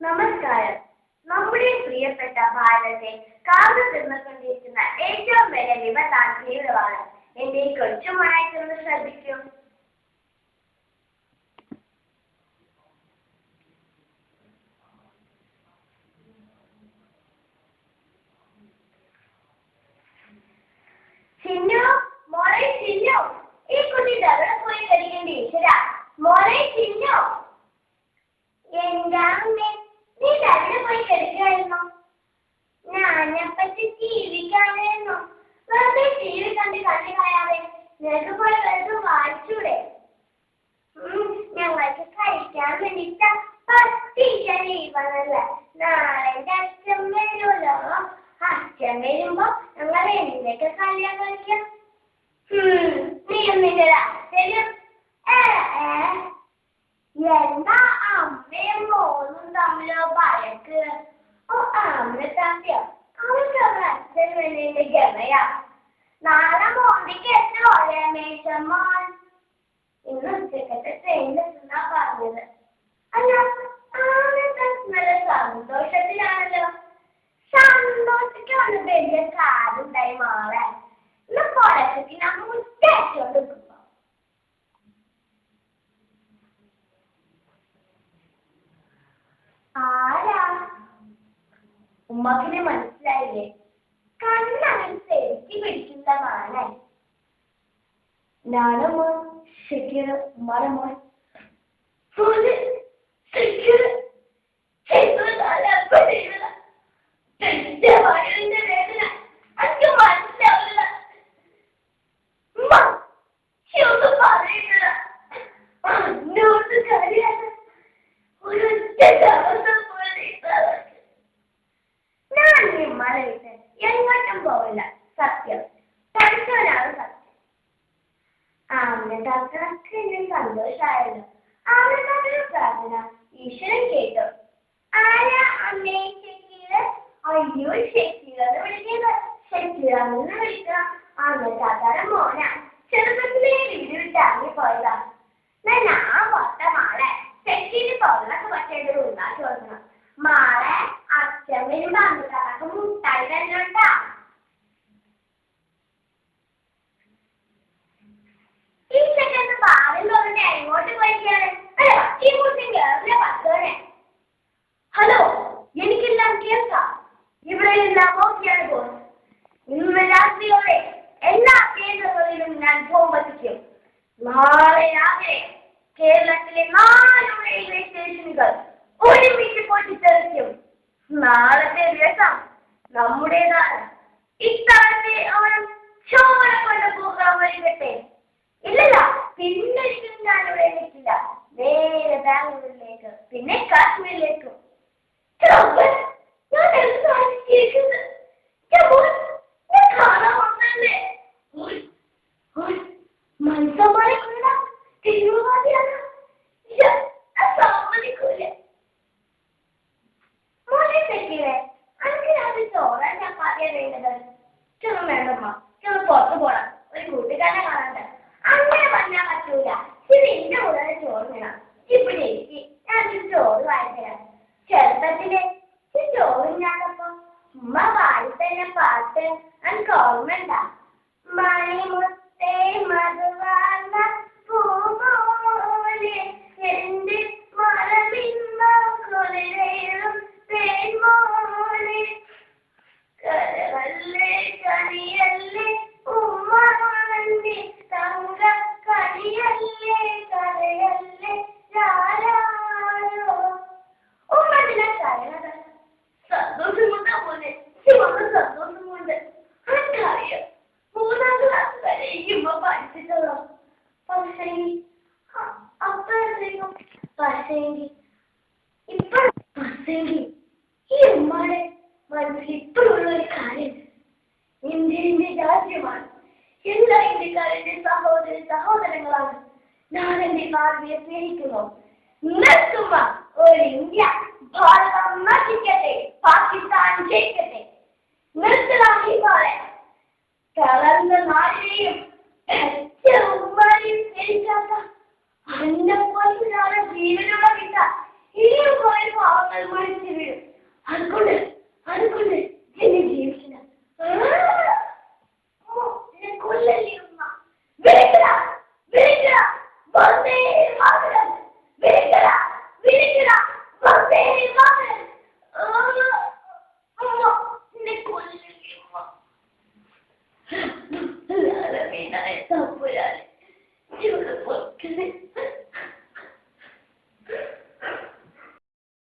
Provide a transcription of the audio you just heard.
നമസ്കാരം. നമ്മുടെ പ്രിയപ്പെട്ട ഭാരതത്തെ കാത്തു തിന്നുകൊണ്ടിരിക്കുന്ന ഏറ്റവും വലിയ വിപത്താണ് തീവ്രവാദം. എന്റെ കൊച്ചുമോനായിട്ടൊന്ന് ശ്രദ്ധിക്കും. ചിന്നു, മോളെ ചിന്നു, ഈ കുട്ടി എവിടെ പോയി കളിക്കേണ്ടി ഈശ്വര. മോളെ ചിന്നു, എന്താ അമ്മേ, നീ എവിടെ പോയി കളിക്കായിരുന്നു? ഞാനെപ്പറ്റി ടി വി കാണായിരുന്നു. വെറുതെ ടി വി കണ്ട് കണ്ണി കളയാതെ നിനക്ക് പോയി വെറുതെ വായിച്ചൂടെ? ഞങ്ങൾക്ക് കഴിക്കാൻ വേണ്ടിട്ട് പത്തിക്കാൻ ലീവാണല്ല. നാളെ അച്ഛൻ വരുമല്ലോ. അച്ഛൻ വരുമ്പോ ഞങ്ങൾ എന്തിനൊക്കെ കളിയാൻ കളിക്കാം? നീ ഒന്നിന്റെ രാത്രിയും എന്താ അമ്മയും മോനും തമ്മിലോ വഴക്ക്? ഓ അമ്മത്താത്തിയോ, അവൾക്ക് അച്ഛൻ വേണ്ടി ഗമയാ. നാളെ മോണ്ടിക്ക് എത്രയോ രമേശമ്മോൻ ഇന്ന് ഉച്ചക്കത്തെ ട്രെയിനിലെത്തുന്നാ പറഞ്ഞത്. അല്ല, നല്ല സന്തോഷത്തിലാണല്ലോ. സന്തോഷിക്കാണ് വലിയ കാറുണ്ടായി മാറാൻ. ഇന്ന് കൊലക്ക് നമ്മൾ മുറ്റേറ്റോണ്ട് ആരാ? ഉമ്മക്കിനെ മനസ്സിലായില്ലേ? കണ്ണങ്ങനെ ശരിക്ക് പിടിക്കുന്ന മാനായി. ഞാനമ്മ ഷക്കീർ, ഉമ്മാടെ മോൻ. എങ്ങോട്ടും പോവില്ല, സത്യം. പഠിച്ചവനാണ് സത്യം. ആമിനത്താക്ക് എന്നെ സന്തോഷമായല്ലോ. ആമിനത്താക്കിന്റെ പ്രാർത്ഥന ഈശ്വരൻ കേട്ടു. ആരാ അമ്മേ ഷക്കീറ്? അയ്യോ, ഷക്കീറെന്ന് വിളിക്കുന്നത് ഷക്കീറെന്ന് വിളിക്കുക. ആമിനത്താക്കാരുടെ മോന. ചെറുപ്പത്തിലേ വീട് വിട്ട് ഇറങ്ങിപ്പോയതാ. ഞാൻ പൊട്ട മാളെ ഷക്കീര് പൊള്ളക്ക് പറ്റേണ്ട ഉണ്ടാ ചോദിക്കണം. മാളെ അച്ഛൻ വരുമ്പോ ആമിനത്താക്ക് മുട്ടായി തന്നോട്ടാ. ഈ ചെക്കന്ന് പാലും തോന്നിട്ട് എങ്ങോട്ട് പോയിക്കാണ്? ഈ കുട്ടിയും കേറിയ പത്തോനെ. ഹലോ, എനിക്കെല്ലാം കേൾക്കാം. ഇവിടെ എല്ലാം ഓക്കെയാണ് ബോസ്. ഇന്ന് രാത്രിയോടെ എല്ലാ കേന്ദ്രങ്ങളിലും ഞാൻ ബോംബെത്തിക്കും. നാളെ രാവിലെ കേരളത്തിലെ 4 റെയിൽവേ സ്റ്റേഷനുകൾ ഒരുമിച്ച് പൊട്ടിത്തെറിക്കും. നാളത്തെ ദിവസം നമ്മുടേതാണ്. ഇത്തവണത്തെ ഓണം ചോര കൊണ്ട് പോകാൻ വഴികട്ടെ. ഇല്ലല്ല, പിന്നെ ഞാൻ ഇവിടെ നിൽക്കില്ല. നേരെ ബാംഗ്ലൂരിലേക്ക്, പിന്നെ കാശ്മീരിലേക്കും. മനസ്സമാരെ തീവ്രവാദിയാണ്. സമ്മതിക്കൂല. മോനെ തെറ്റില്ലേ? അതിനകത്ത് ചോറാൻ ഞാൻ പറയാൻ വേണ്ടത്. ചെറു വേണ്ടമ്മ, ചെറു പുറത്ത് പോണം, ഒരു കൂട്ടുകാരനെ കാണാണ്ട്. അങ്ങനെ പറഞ്ഞാൽ പറ്റൂല. ഇത് എന്റെ കൂടെ ചോറ് വേണം. ഇവിടെ എനിക്ക് ഞാനൊരു ചോറ് വായിത്തരാം. ചെറുപ്പത്തിലെ ഈ ചോറ് ഞാനപ്പോ ഉമ്മ വായി തന്നെ പാട്ട് എനിക്ക് ഓർമ്മണ്ടാ. മണിമുത്തേ മധുവാർന്ന പൂപോലെ എന്റെ മറവിന്ന കുളിരേറും തേൻമോനെ. കരവല്ലേ കണിയല്ലേ ഉമ്മ തങ്ക കണിയല്ലേ കരയല്ലേ ഞാനാരോ. ഉമ്മതിനെ കരയണത് സന്തോഷം കൊണ്ടാ പോലെ. ശിവക്ക് സന്തോഷം കൊണ്ട്. എനിക്കറിയാം, 3ാം ക്ലാസ് വരെ ഈ ഉമ്മ പഠിച്ചിട്ടുള്ളൂ. പക്ഷേങ്കിൽ ഈ ഉമ്മയുടെ മനസ്സിൽ ഇപ്പോഴുള്ള ഒരു കാര്യം, ഇന്ത്യന്റെ രാജ്യമാണ്. എല്ലാ ഇന്ത്യക്കാരുടെ സഹോദരങ്ങളാണ്. ഞാൻ എന്റെ ഭാവിയെ സ്നേഹിക്കുന്നു. നിർത്തുക ഒരു ഇന്ത്യ. ഭാരതം നശിക്കട്ടെ, പാകിസ്ഥാൻ ജയിക്കട്ടെ. നിർത്തലാക്കി പോലെ തളർന്ന നാടിനെയും ഉമ്മയും സ്നേഹിക്കാത്ത അന്നെ പോലെ ജീവനുള്ള വിട്ട ഇനിയും പോയി പാപങ്ങൾ മരിച്ചു വീഴും. അതുകൊണ്ട് എന്നെ ജീവിക്കില്ല. എന്നെ കൊല്ലല്ലേ ഉമ്മ. വിളിക്കട വന്ദേ മാതരം. വിളിക്കട വന്ദേ മാതരം. ഉമ്മ എന്നെ കൊല്ലല്ലേ ഉമ്മ. തമ്പുരാനെ ഇവിടെ പൊക്കണേ.